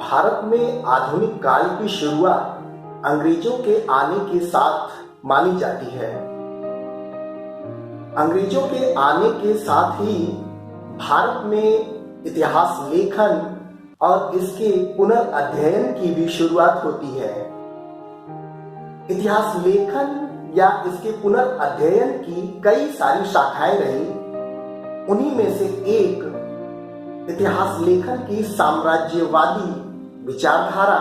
भारत में आधुनिक काल की शुरुआत अंग्रेजों के आने के साथ मानी जाती है। अंग्रेजों के आने के साथ ही भारत में इतिहास लेखन और इसके पुनर्अध्ययन की भी शुरुआत होती है। इतिहास लेखन या इसके पुनर्अध्ययन की कई सारी शाखाएं रही। उन्हीं में से एक इतिहास लेखन की साम्राज्यवादी विचारधारा,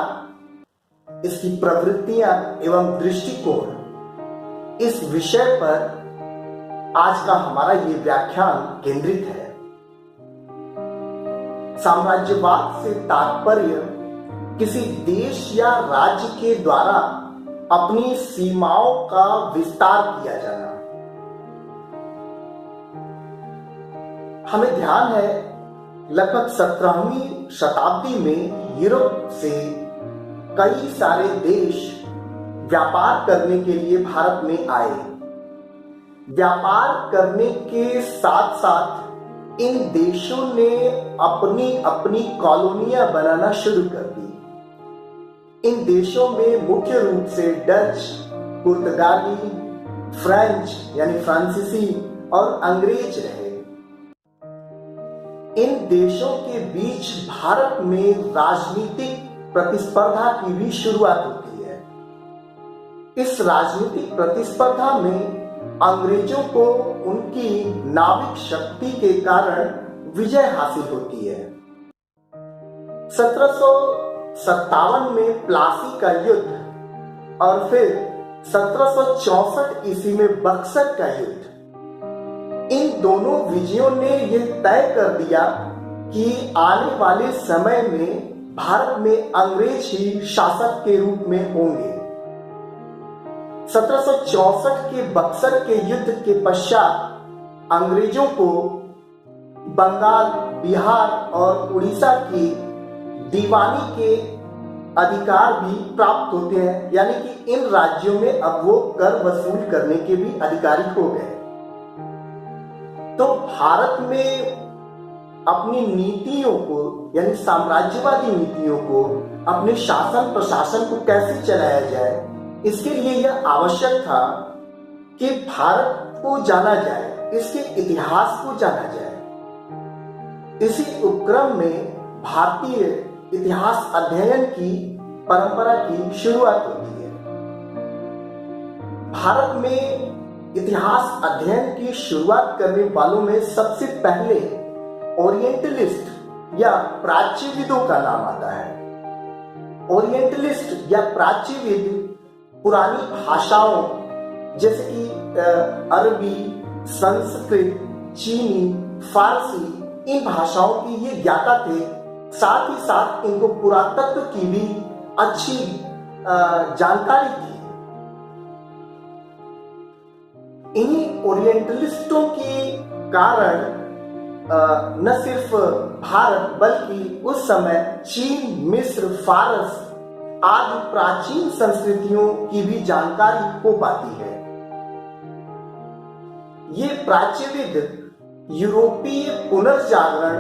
इसकी प्रवृत्तियां एवं दृष्टिकोण, इस विषय पर आज का हमारा ये व्याख्यान केंद्रित है। साम्राज्यवाद से तात्पर्य किसी देश या राज्य के द्वारा अपनी सीमाओं का विस्तार किया जाना। हमें ध्यान है लगभग 17वीं शताब्दी में यूरोप से कई सारे देश व्यापार करने के लिए भारत में आए। व्यापार करने के साथ साथ इन देशों ने अपनी अपनी कॉलोनियां बनाना शुरू कर दी। इन देशों में मुख्य रूप से डच, पुर्तगाली, फ्रेंच यानी फ्रांसीसी और अंग्रेज रहे। इन देशों के बीच भारत में राजनीतिक प्रतिस्पर्धा की भी शुरुआत होती है। इस राजनीतिक प्रतिस्पर्धा में अंग्रेजों को उनकी नाविक शक्ति के कारण विजय हासिल होती है। 1757 में प्लासी का युद्ध और फिर 1764 ईस्वी में बक्सर का युद्ध, इन दोनों विजयों ने यह तय कर दिया कि आने वाले समय में भारत में अंग्रेज ही शासक के रूप में होंगे। 1764 के बक्सर के युद्ध के पश्चात अंग्रेजों को बंगाल, बिहार और उड़ीसा की दीवानी के अधिकार भी प्राप्त होते हैं, यानी कि इन राज्यों में अब वो कर वसूल करने के भी अधिकारी हो गए। तो भारत में अपनी नीतियों को, यानी साम्राज्यवादी नीतियों को, अपने शासन प्रशासन को कैसे चलाया जाए, इसके लिए यह आवश्यक था कि भारत को जाना जाए, इसके इतिहास को जाना जाए। इसी उपक्रम में भारतीय इतिहास अध्ययन की परंपरा की शुरुआत होती है। भारत में इतिहास अध्ययन की शुरुआत करने वालों में सबसे पहले ओरिएंटलिस्ट या प्राच्यविदों का नाम आता है। ओरिएंटलिस्ट या प्राच्यविद पुरानी भाषाओं जैसे कि अरबी, संस्कृत, चीनी, फारसी, इन भाषाओं की ये ज्ञाता थे। साथ ही साथ इनको पुरातत्व की भी अच्छी जानकारी थी। इन्हीं ओरिएंटलिस्टों के कारण न सिर्फ भारत बल्कि उस समय चीन, मिस्र, फारस आदि प्राचीन संस्कृतियों की भी जानकारी हो पाती है। ये प्राच्यविद यूरोपीय पुनर्जागरण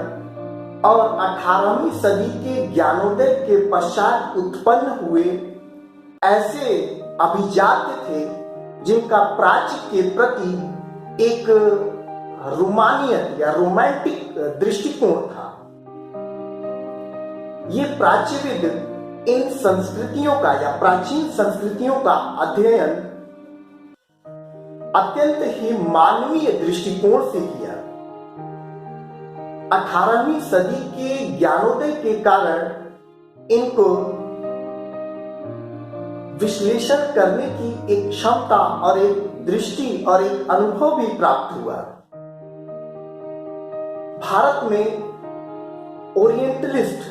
और 18वीं सदी के ज्ञानोदय के पश्चात उत्पन्न हुए ऐसे अभिजात्य थे जिनका प्राच्य के प्रति एक रोमानियत या रोमांटिक दृष्टिकोण था। ये प्राच्यविद इन संस्कृतियों का या प्राचीन संस्कृतियों का अध्ययन अत्यंत ही मानवीय दृष्टिकोण से किया। 18वीं सदी के ज्ञानोदय के कारण इनको विश्लेषण करने की एक क्षमता और एक दृष्टि और एक अनुभव भी प्राप्त हुआ। भारत में ओरिएंटलिस्ट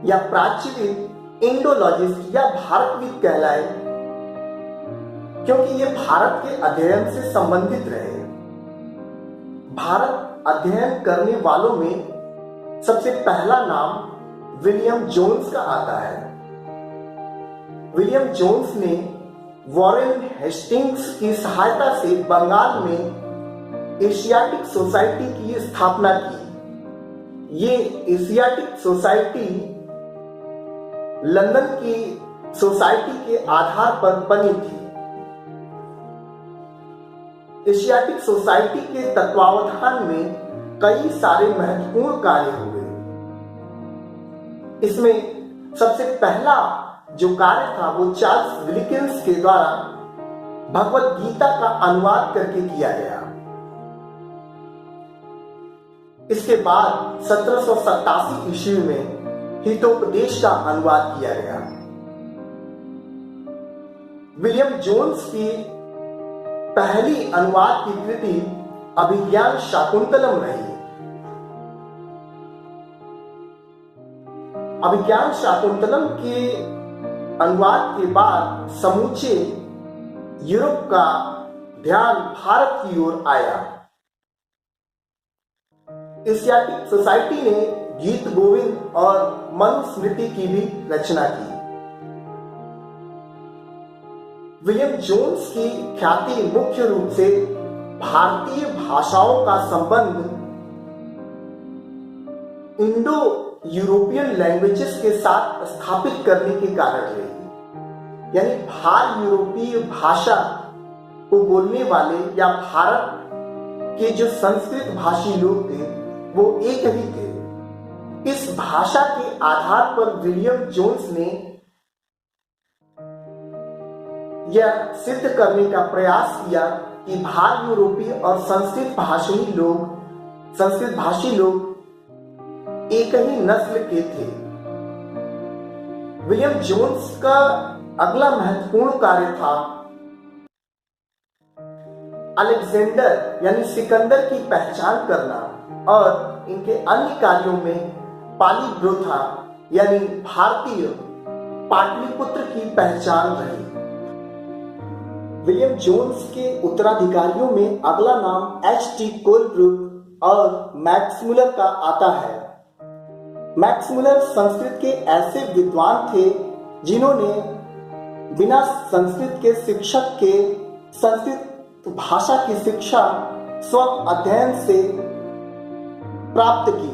या प्राच्यविद इंडोलॉजिस्ट या भारतविद कहलाए, क्योंकि ये भारत के अध्ययन से संबंधित रहे। भारत अध्ययन करने वालों में सबसे पहला नाम विलियम जोन्स का आता है। विलियम जोन्स ने वॉरेन हेस्टिंग्स की सहायता से बंगाल में एशियाटिक सोसाइटी की स्थापना की। ये एशियाटिक सोसाइटी लंदन की सोसाइटी के आधार पर बनी थी। एशियाटिक सोसाइटी के तत्वावधान में कई सारे महत्वपूर्ण कार्य हुए। इसमें सबसे पहला जो कार्य था वो चार्ल्स विल्किंस के द्वारा भगवत गीता का अनुवाद करके किया गया। इसके बाद 1787 ईस्वी में हितोपदेश का अनुवाद किया गया। विलियम जोन्स की पहली अनुवाद की कृति अभिज्ञान शाकुंतलम रही। अभिज्ञान शाकुंतलम के अनुवाद के बाद समूचे यूरोप का ध्यान भारत की ओर आया। एशियाटिक सोसाइटी ने गीत गोविंद और मनुस्मृति की भी रचना की। विलियम जोन्स की ख्याति मुख्य रूप से भारतीय भाषाओं का संबंध इंडो यूरोपियन लैंग्वेजेस के साथ स्थापित करने के कारण रही। यानी भार यूरोपीय भाषा को बोलने वाले या भारत के जो संस्कृत भाषी लोग थे वो एक ही थे। इस भाषा के आधार पर विलियम जोन्स ने यह सिद्ध करने का प्रयास किया कि भार यूरोपीय और संस्कृत भाषी लोग एक ही नस्ल के थे। विलियम जोन्स का अगला महत्वपूर्ण कार्य था अलेक्जेंडर यानी सिकंदर की पहचान करना और इनके अन्य कार्यों में पालीब्रोथा यानी भारतीय पाटलिपुत्र की पहचान रही। विलियम जोन्स के उत्तराधिकारियों में अगला नाम एच.टी. कोलब्रुक और मैक्स मुलर का आता है। मैक्स मुलर संस्कृत के ऐसे विद्वान थे जिन्होंने बिना संस्कृत के शिक्षक के संस्कृत भाषा की शिक्षा स्व अध्ययन से प्राप्त की।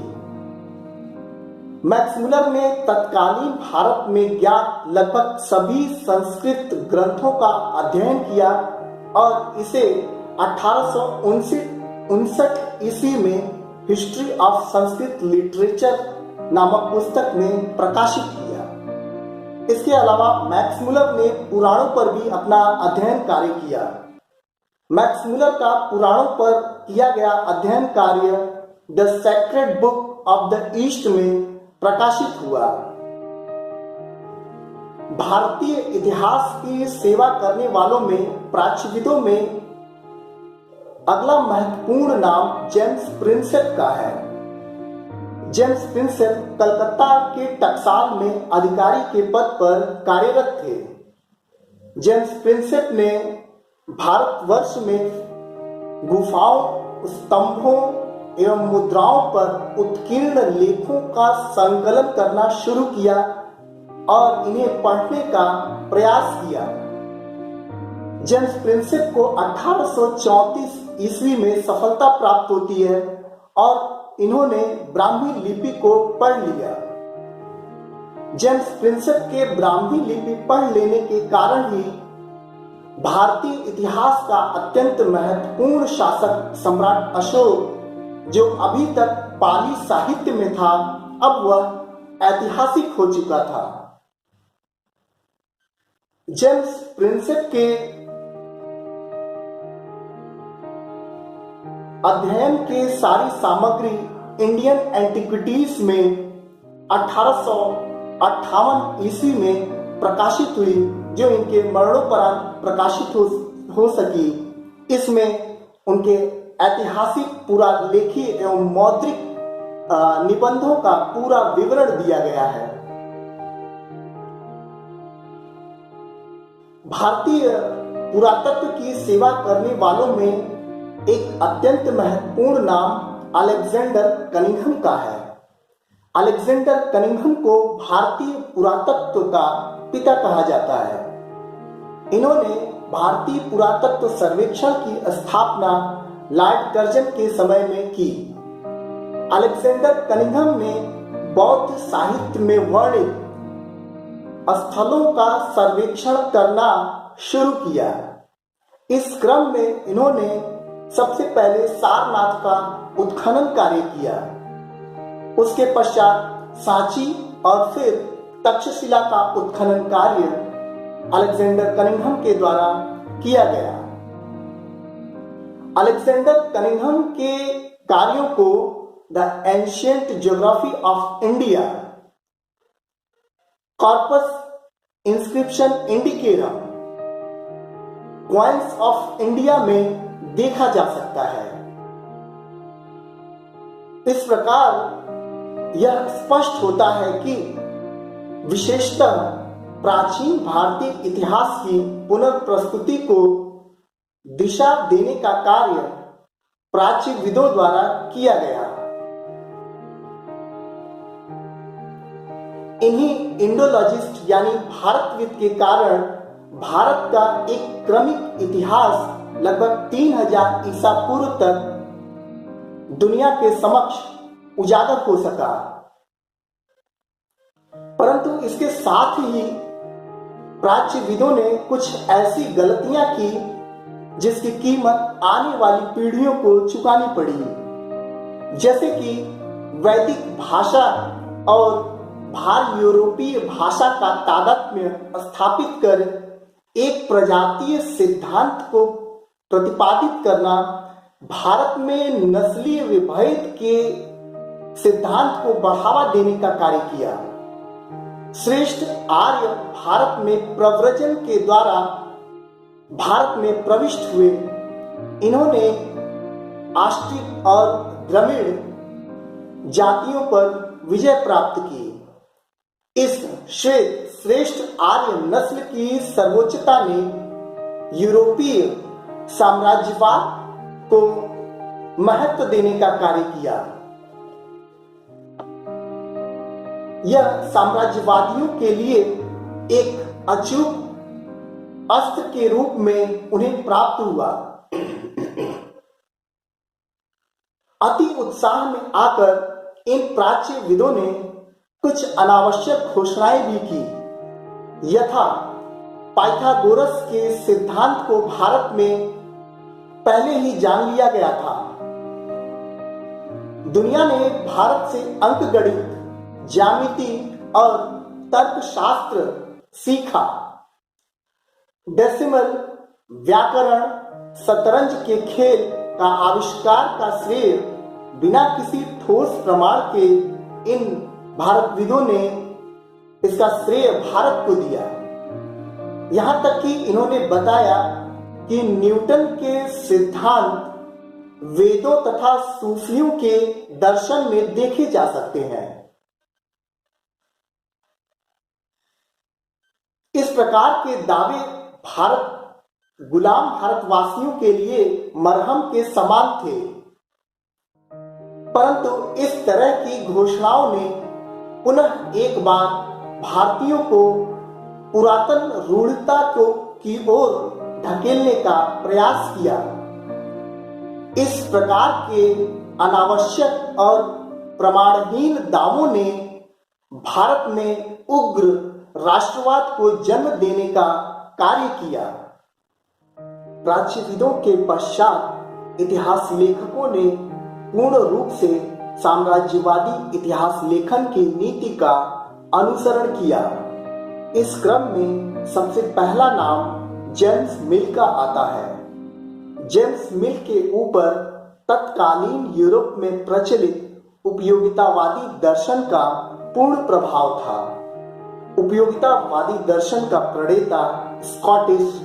मैक्स मुलर ने तत्कालीन भारत में ज्ञात लगभग सभी संस्कृत ग्रंथों का अध्ययन किया और इसे 1859 ईस्वी में हिस्ट्री ऑफ संस्कृत लिटरेचर नामक पुस्तक में प्रकाशित किया। इसके अलावा मैक्स मुलर ने पुराणों पर भी अपना अध्ययन कार्य किया। मैक्स मुलर का पुराणों पर किया गया अध्ययन कार्य the sacred book of the east में प्रकाशित हुआ। भारतीय इतिहास की सेवा करने वालों में प्राच्यविदों में अगला महत्वपूर्ण नाम जेम्स प्रिंसेप का है। जेम्स प्रिंसेप कलकत्ता के टकसाल में अधिकारी के पद पर कार्यरत थे। जेम्स प्रिंसेप ने भारतवर्ष में गुफाओं, स्तंभों एवं मुद्राओं पर उत्कीर्ण लेखों का संकलन करना शुरू किया और इन्हें पढ़ने का प्रयास किया। जेम्स प्रिंसेप को 1834 ईस्वी में सफलता प्राप्त होती है और इन्होंने ब्राह्मी लिपि को पढ़ लिया। जेम्स प्रिंसेप के ब्राह्मी लिपि पढ़ लेने के कारण ही भारतीय इतिहास का अत्यंत महत्वपूर्ण शासक सम्राट अशोक जो अभी तक पाली साहित्य में था अब वह ऐतिहासिक हो चुका था। जेम्स प्रिंसेप के अध्ययन के सारी सामग्री इंडियन एंटिक्विटीज में 1858 ईस्वी में प्रकाशित हुई जो इनके मरणोपरांत प्रकाशित हो सकी। इसमें उनके ऐतिहासिक पुरालेखी एवं मौद्रिक निबंधों का पूरा विवरण दिया गया है। भारतीय पुरातत्व की सेवा करने वालों में एक अत्यंत महत्वपूर्ण नाम अलेक्जेंडर कनिंघम का है। अलेक्जेंडर कनिंघम को भारतीय पुरातत्व का पिता कहा जाता है। इन्होंने भारतीय पुरातत्व सर्वेक्षण की स्थापना लॉर्ड कर्जन के समय में की। अलेक्जेंडर कनिंघम ने बौद्ध साहित्य में वर्णित स्थलों का सर्वेक्षण करना शुरू किया। इस क्रम में इन्होंने सबसे पहले सारनाथ का उत्खनन कार्य किया, उसके पश्चात सांची और फिर तक्षशिला का उत्खनन कार्य अलेक्जेंडर कनिंघम के द्वारा किया गया। अलेक्जेंडर कनिंघम के कार्यों को the ancient geography of India, corpus inscription indicarum, coins of India में देखा जा सकता है। इस प्रकार यह स्पष्ट होता है कि विशेषतः प्राचीन भारतीय इतिहास की पुनर्प्रस्तुति को दिशा देने का कार्य प्राच्यविदों द्वारा किया गया। इन्हीं इंडोलॉजिस्ट यानी भारतविद के कारण भारत का एक क्रमिक इतिहास लगभग 3000 ईसा पूर्व तक दुनिया के समक्ष उजागर हो सका। परंतु इसके साथ ही प्राच्यविदों ने कुछ ऐसी गलतियां की जिसकी कीमत आने वाली पीढ़ियों को चुकानी पड़ी, जैसे कि वैदिक भाषा और भार यूरोपीय भाषा का तादात्म्य स्थापित कर एक प्रजातीय सिद्धांत को प्रतिपादित करना, भारत में नस्लीय विभेद के सिद्धांत को बढ़ावा देने का कार्य किया। श्रेष्ठ आर्य भारत में प्रव्रजन के द्वारा भारत में प्रविष्ट हुए। इन्होंने आस्ट्रिक और द्रविड़ जातियों पर विजय प्राप्त की। इस श्रेष्ठ आर्य नस्ल की सर्वोच्चता ने यूरोपीय साम्राज्यवाद को महत्व देने का कार्य किया। यह साम्राज्यवादियों के लिए एक अचूक अस्त्र के रूप में उन्हें प्राप्त हुआ। अति उत्साह में आकर इन प्राच्यविदों ने कुछ अनावश्यक घोषणाएं भी की, यथा पाइथागोरस के सिद्धांत को भारत में पहले ही जान लिया गया था। दुनिया ने भारत से अंकगणित, ज्यामिति और तर्कशास्त्र सीखा। डेसिमल, व्याकरण, शतरंज के खेल का आविष्कार का श्रेय बिना किसी ठोस प्रमाण के इन भारतविदों ने इसका श्रेय भारत को दिया। यहां तक कि इन्होंने बताया कि न्यूटन के सिद्धांत वेदों तथा सूफियों के दर्शन में देखे जा सकते हैं। इस प्रकार के दावे भारत गुलाम भारतवासियों के लिए मरहम के समान थे, परंतु इस तरह की घोषणाओं ने पुनः एक बार भारतीयों को पुरातन रूढ़ता की ओर धकेलने का प्रयास किया। इस प्रकार के अनावश्यक और प्रमाणहीन दावों ने भारत में उग्र राष्ट्रवाद को जन्म देने का कार्य किया। प्राच्यविदों के पश्चात इतिहास लेखकों ने पूर्ण रूप से साम्राज्यवादी इतिहास लेखन की नीति का अनुसरण किया। इस क्रम में सबसे पहला नाम जेम्स मिल का आता है। जेम्स मिल के ऊपर तत्कालीन यूरोप में प्रचलित उपयोगितावादी दर्शन का पूर्ण प्रभाव था। उपयोगितावादी दर्शन का प्रणेता स्कॉटिश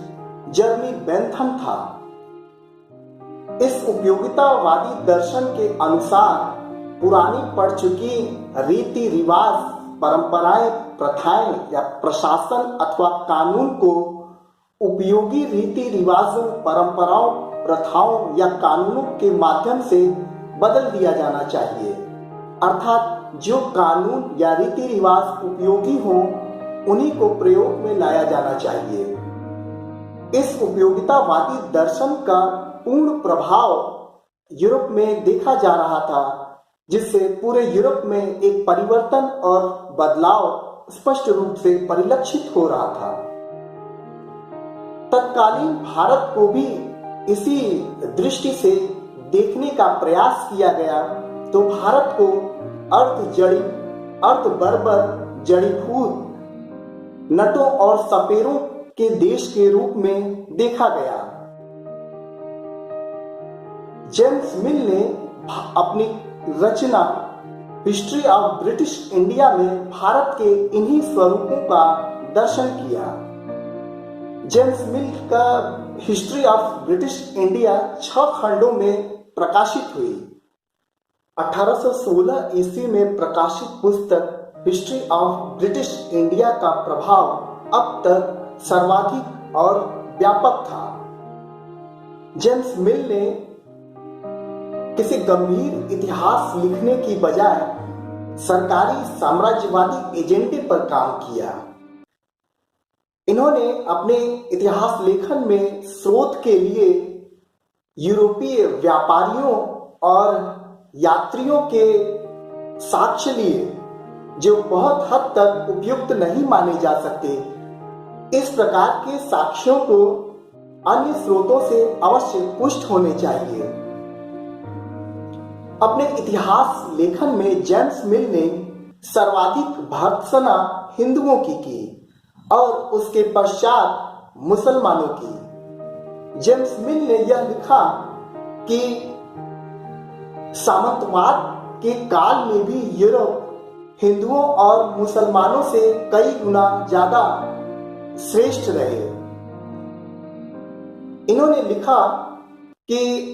जर्मी बेंथम था। इस उपयोगितावादी दर्शन के अनुसार पुरानी पड़ चुकी रीति रिवाज, परंपराएं, प्रथाएं या प्रशासन अथवा कानून को उपयोगी रीति रिवाजों, परंपराओं, प्रथाओं या कानूनों के माध्यम से बदल दिया जाना चाहिए। अर्थात जो कानून या रीति रिवाज उपयोगी हों उन्हीं को प्रयोग में लाया जाना चाहिए। इस उपयोगितावादी दर्शन का पूर्ण प्रभाव यूरोप में देखा जा रहा था, जिससे पूरे यूरोप में एक परिवर्तन और बदलाव स्पष्ट रूप से परिलक्षित हो रहा था। तत्कालीन भारत को भी इसी दृष्टि से देखने का प्रयास किया गया तो भारत को अर्ध बर्बर जड़ीभूत नटों और सपेरों के देश के रूप में देखा गया। जेम्स मिल ने अपनी रचना हिस्ट्री ऑफ ब्रिटिश इंडिया में भारत के इन्हीं स्वरूपों का दर्शन किया। जेम्स मिल का हिस्ट्री ऑफ ब्रिटिश इंडिया 6 खंडों में प्रकाशित हुई। 1816 ईस्वी में प्रकाशित पुस्तक हिस्ट्री ऑफ ब्रिटिश इंडिया का प्रभाव अब तक सर्वाधिक और व्यापक था। जेम्स मिल ने किसी गंभीर इतिहास लिखने की बजाय सरकारी साम्राज्यवादी एजेंडे पर काम किया। इन्होंने अपने इतिहास लेखन में स्रोत के लिए यूरोपीय व्यापारियों और यात्रियों के साक्ष्य लिए, जो बहुत हद तक उपयुक्त नहीं माने जा सकते। इस प्रकार के साक्ष्यों को अन्य स्रोतों से अवश्य पुष्ट होने चाहिए। अपने इतिहास लेखन में जेम्स मिल ने सर्वाधिक भर्त्सना हिंदुओं की और उसके पश्चात मुसलमानों की। जेम्स मिल ने यह लिखा कि सामंतवाद के काल में भी यूरोप हिंदुओं और मुसलमानों से कई गुना ज्यादा श्रेष्ठ रहे। इन्होंने लिखा कि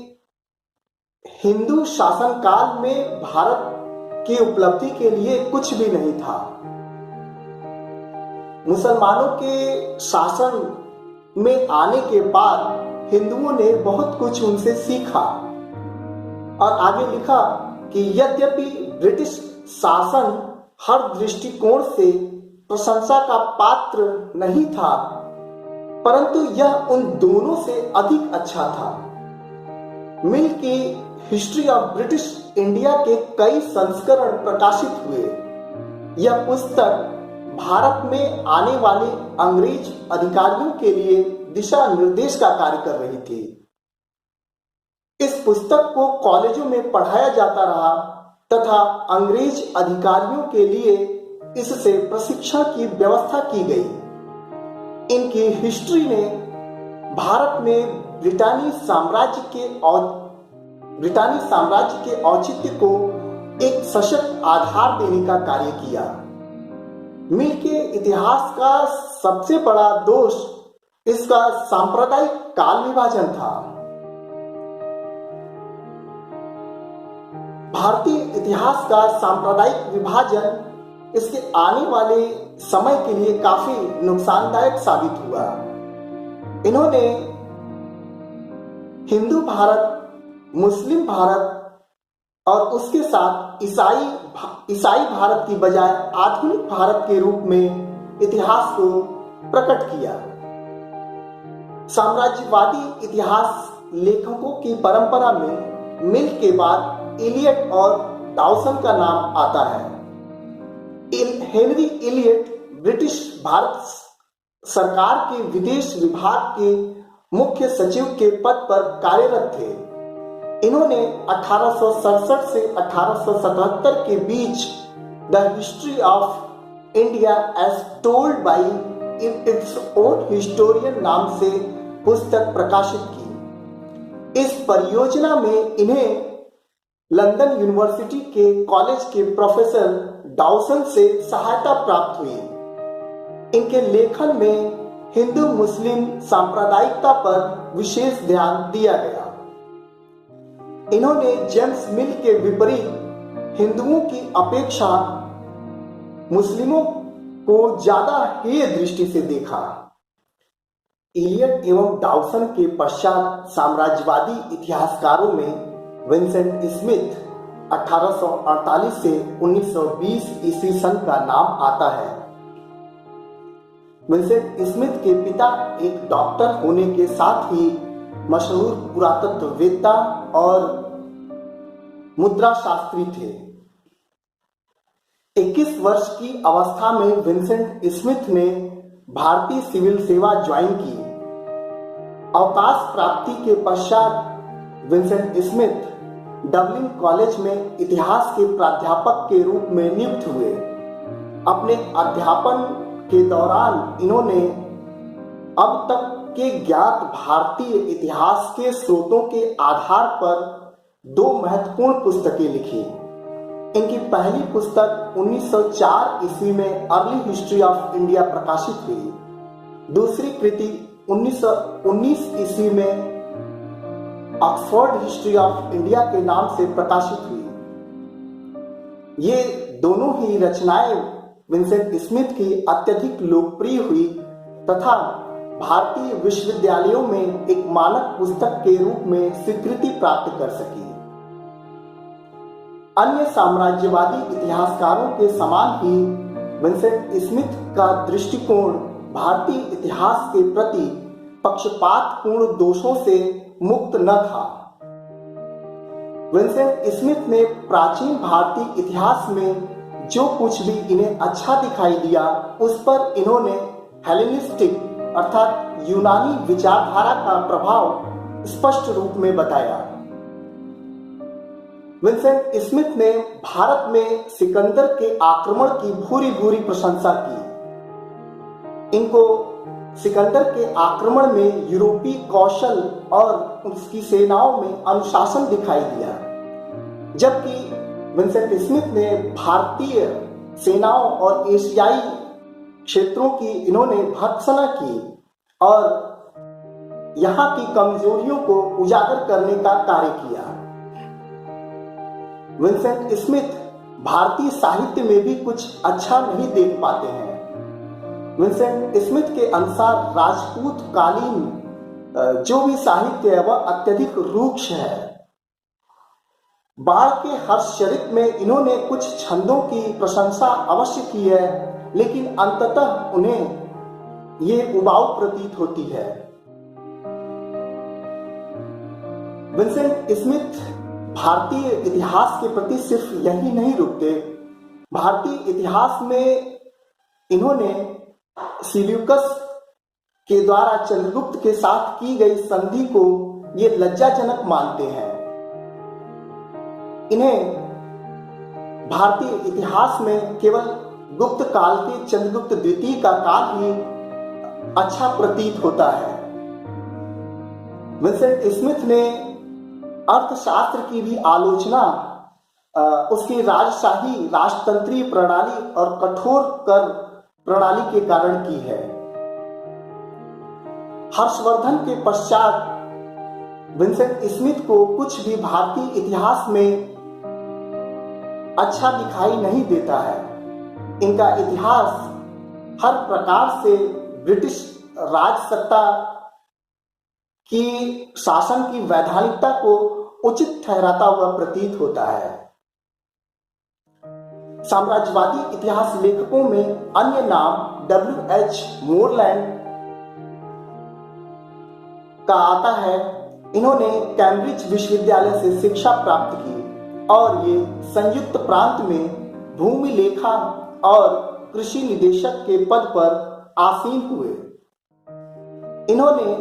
हिंदू शासनकाल में भारत की उपलब्धि के लिए कुछ भी नहीं था। मुसलमानों के शासन में आने के बाद हिंदुओं ने बहुत कुछ उनसे सीखा। और आगे लिखा कि यद्यपि ब्रिटिश शासन हर दृष्टिकोण से प्रशंसा का पात्र नहीं था, परंतु यह उन दोनों से अधिक अच्छा था। मिल की हिस्ट्री ऑफ ब्रिटिश इंडिया के कई संस्करण प्रकाशित हुए। यह पुस्तक भारत में आने वाले अंग्रेज अधिकारियों के लिए दिशा निर्देश का कार्य कर रही थी। इस पुस्तक को कॉलेजों में पढ़ाया जाता रहा तथा अंग्रेज अधिकारियों के लिए इससे प्रशिक्षण की व्यवस्था की गई। इनकी हिस्ट्री ने भारत में ब्रिटानी साम्राज्य के औचित्य को एक सशक्त आधार देने का कार्य किया। मिल के इतिहास का सबसे बड़ा दोष इसका सांप्रदायिक काल विभाजन था। भारतीय इतिहास का सांप्रदायिक विभाजन इसके आने वाले समय के लिए काफी नुकसानदायक साबित हुआ। इन्होंने हिंदू भारत, मुस्लिम भारत और उसके साथ ईसाई भारत की बजाय आधुनिक भारत के रूप में इतिहास को प्रकट किया। साम्राज्यवादी इतिहास लेखकों की परंपरा में मिल के बाद इलियट और डाउसन का नाम आता है। हेनरी इलियट ब्रिटिश भारत सरकार के विदेश विभाग के मुख्य सचिव के पद पर कार्यरत थे। इन्होंने 1867 से 1877 के बीच the history of India as told by its own historian नाम से पुस्तक प्रकाशित की। इस परियोजना में इन्हें लंदन यूनिवर्सिटी के कॉलेज के प्रोफेसर डाउसन से सहायता प्राप्त हुई। इनके लेखन में हिंदू मुस्लिम सांप्रदायिकता पर विशेष ध्यान दिया गया। इन्होंने जेम्स मिल के विपरीत हिंदुओं की अपेक्षा मुस्लिमों को ज्यादा हेय दृष्टि से देखा। इलियट एवं डाउसन के पश्चात साम्राज्यवादी इतिहासकारों में विंसेंट स्मिथ 1848 से 1920 ईस्वी सन का नाम आता है। विंसेंट स्मिथ के पिता एक डॉक्टर होने के साथ ही मशहूर पुरातत्ववेत्ता और मुद्रा शास्त्री थे। 21 वर्ष की अवस्था में विंसेंट स्मिथ ने भारतीय सिविल सेवा ज्वाइन की। अवकाश प्राप्ति के पश्चात विंसेंट स्मिथ डबलिन कॉलेज में इतिहास के प्राध्यापक के रूप में नियुक्त हुए। अपने अध्यापन के दौरान इन्होंने अब तक के ज्ञात भारतीय इतिहास के स्रोतों के आधार पर 2 महत्वपूर्ण पुस्तकें लिखी। इनकी पहली पुस्तक 1904 ईस्वी में अर्ली हिस्ट्री ऑफ इंडिया प्रकाशित हुई। दूसरी कृति 1919 ईस्वी में ऑक्सफोर्ड हिस्ट्री ऑफ इंडिया के नाम से प्रकाशित हुई। ये दोनों ही रचनाएं विंसेंट स्मिथ की अत्यधिक लोकप्रिय हुई तथा भारतीय विश्वविद्यालयों में एक मानक पुस्तक के रूप में स्वीकृति प्राप्त कर सकी। अन्य साम्राज्यवादी इतिहासकारों के समान ही विंसेंट स्मिथ का दृष्टिकोण भारतीय इतिहास के प्रति पक्षपातपूर्ण दोषों से मुक्त न था। विंसेंट स्मिथ ने प्राचीन भारतीय इतिहास में जो कुछ भी इन्हें अच्छा दिखाई दिया उस पर इन्होंने हेलेनिस्टिक अर्थात यूनानी विचारधारा का प्रभाव स्पष्ट रूप में बताया। विंसेंट स्मिथ ने भारत में सिकंदर के आक्रमण की भूरी भूरी प्रशंसा की। इनको सिकंदर के आक्रमण में यूरोपीय कौशल और उसकी सेनाओं में अनुशासन दिखाई दिया, जबकि विंसेंट स्मिथ ने भारतीय सेनाओं और एशियाई क्षेत्रों की इन्होंने भर्त्सना की और यहाँ की कमजोरियों को उजागर करने का कार्य किया। विंसेंट स्मिथ भारतीय साहित्य में भी कुछ अच्छा नहीं देख पाते हैं। विंसेंट स्मिथ के अनुसार राजपूत कालीन जो भी साहित्य है वह अत्यधिक रूक्ष है। बाण के हर्षचरित में इन्होंने कुछ छंदों की प्रशंसा अवश्य की है, लेकिन अंततः उन्हें ये उबाऊ प्रतीत होती है। विंसेंट स्मिथ भारतीय इतिहास के प्रति सिर्फ यही नहीं रुकते, भारतीय इतिहास में इन्होंने सिल्यूकस के द्वारा चंद्रगुप्त के साथ की गई संधि को ये लज्जाजनक मानते हैं। इन्हें भारतीय इतिहास में केवल गुप्त काल के चंद्रगुप्त द्वितीय का काल ही अच्छा प्रतीत होता है। विंसेंट स्मिथ ने अर्थशास्त्र की भी आलोचना उसकी राजशाही राजतंत्रीय प्रणाली और कठोर कर प्रणाली के कारण की है। हर्षवर्धन के पश्चात विंसेंट स्मिथ को कुछ भी भारतीय इतिहास में अच्छा दिखाई नहीं देता है। इनका इतिहास हर प्रकार से ब्रिटिश राजसत्ता की शासन की वैधानिकता को उचित ठहराता हुआ प्रतीत होता है। साम्राज्यवादी इतिहास लेखकों में अन्य नाम W.H. मोरलैंड का आता है। इन्होंने कैम्ब्रिज विश्वविद्यालय से शिक्षा प्राप्त की और ये संयुक्त प्रांत में भूमि लेखा और कृषि निदेशक के पद पर आसीन हुए। इन्होंने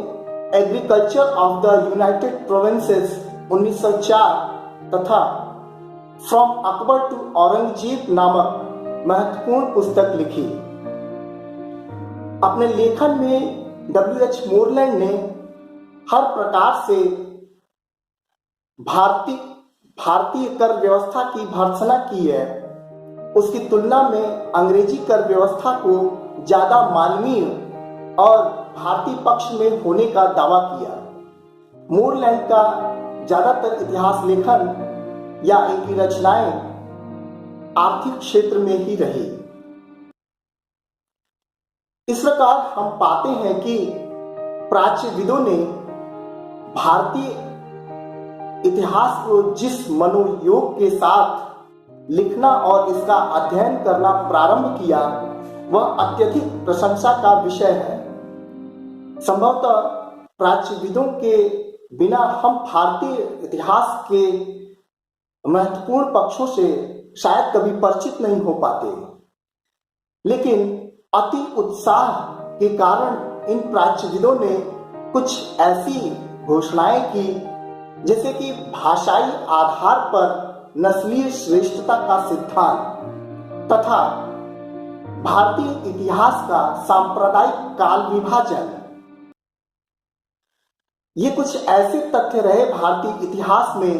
agriculture of the United provinces 1904 तथा फ्रॉम अकबर टू औरंगजेब नामक महत्वपूर्ण पुस्तक लिखी। अपने लेखन में W.H. मोरलैंड ने हर प्रकार से भारतीय कर व्यवस्था की भर्त्सना की है। उसकी तुलना में अंग्रेजी कर व्यवस्था को ज्यादा मानवीय और भारतीय पक्ष में होने का दावा किया। मोरलैंड का ज्यादातर इतिहास लेखन या इनकी रचनाएं आर्थिक क्षेत्र में ही रही। इस प्रकार हम पाते हैं कि प्राच्यविदों ने भारतीय इतिहास को जिस मनोयोग के साथ लिखना और इसका अध्ययन करना प्रारंभ किया वह अत्यधिक प्रशंसा का विषय है। संभवतः प्राच्यविदों के बिना हम भारतीय इतिहास के महत्वपूर्ण पक्षों से शायद कभी परिचित नहीं हो पाते, लेकिन अति उत्साह के कारण इन प्राच्यविदों ने कुछ ऐसी घोषणाएं की जैसे कि भाषाई आधार पर नस्लीय श्रेष्ठता का सिद्धांत तथा भारतीय इतिहास का सांप्रदायिक काल विभाजन। ये कुछ ऐसे तथ्य रहे भारतीय इतिहास में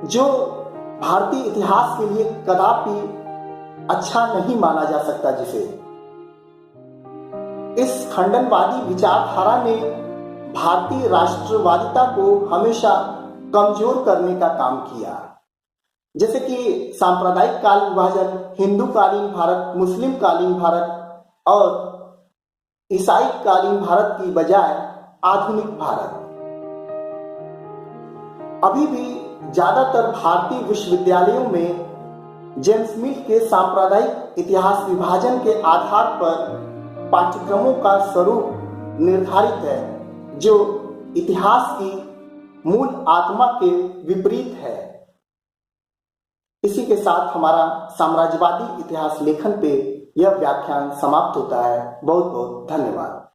जो भारतीय इतिहास के लिए कदापि अच्छा नहीं माना जा सकता, जिसे इस खंडनवादी विचारधारा ने भारतीय राष्ट्रवादिता को हमेशा कमजोर करने का काम किया। जैसे कि सांप्रदायिक काल विभाजन, हिंदू कालीन भारत, मुस्लिम कालीन भारत और ईसाई कालीन भारत की बजाय आधुनिक भारत। अभी भी ज्यादातर भारतीय विश्वविद्यालयों में जेम्स मिल के सांप्रदायिक इतिहास विभाजन के आधार पर पाठ्यक्रमों का स्वरूप निर्धारित है, जो इतिहास की मूल आत्मा के विपरीत है। इसी के साथ हमारा साम्राज्यवादी इतिहास लेखन पे यह व्याख्यान समाप्त होता है। बहुत बहुत धन्यवाद।